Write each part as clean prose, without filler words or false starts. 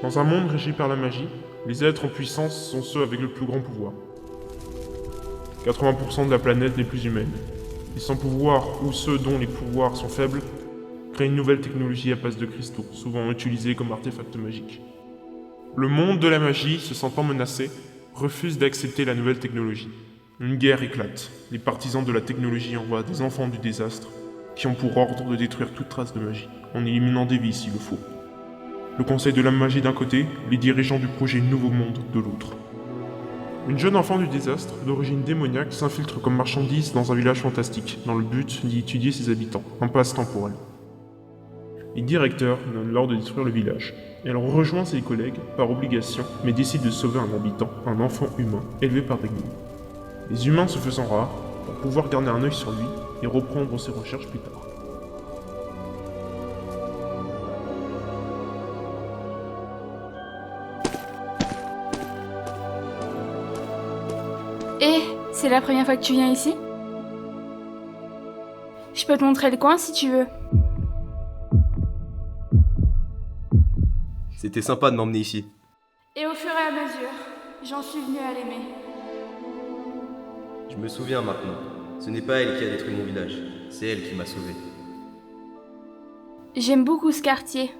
Dans un monde régi par la magie, les êtres en puissance sont ceux avec le plus grand pouvoir. 80% de la planète n'est plus humaine. Les sans pouvoir ou ceux dont les pouvoirs sont faibles créent une nouvelle technologie à base de cristaux, souvent utilisés comme artefacts magiques. Le monde de la magie, se sentant menacé, refuse d'accepter la nouvelle technologie. Une guerre éclate. Les partisans de la technologie envoient des enfants du désastre qui ont pour ordre de détruire toute trace de magie, en éliminant des vies s'il le faut. Le conseil de la magie d'un côté, les dirigeants du projet Nouveau Monde de l'autre. Une jeune enfant du désastre, d'origine démoniaque, s'infiltre comme marchandise dans un village fantastique, dans le but d'y étudier ses habitants, un passe temporel. Les directeurs donnent l'ordre de détruire le village. Elle rejoint ses collègues, par obligation, mais décide de sauver un habitant, un enfant humain, élevé par des ghouls. Les humains se faisant rares, pour pouvoir garder un œil sur lui et reprendre ses recherches plus tard. Eh, c'est la première fois que tu viens ici? Je peux te montrer le coin si tu veux. C'était sympa de m'emmener ici. Et au fur et à mesure, j'en suis venue à l'aimer. Je me souviens maintenant. Ce n'est pas elle qui a détruit mon village, c'est elle qui m'a sauvé. J'aime beaucoup ce quartier.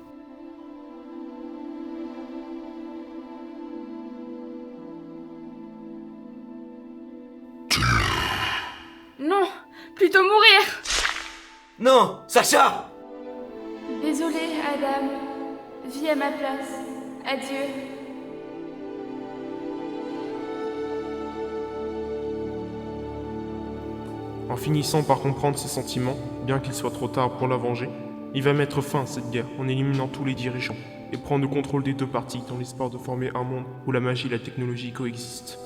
Non, plutôt mourir. Non, Sacha! Désolée, Adam. Vis à ma place. Adieu. En finissant par comprendre ses sentiments, bien qu'il soit trop tard pour la venger, il va mettre fin à cette guerre en éliminant tous les dirigeants et prendre le contrôle des deux parties dans l'espoir de former un monde où la magie et la technologie coexistent.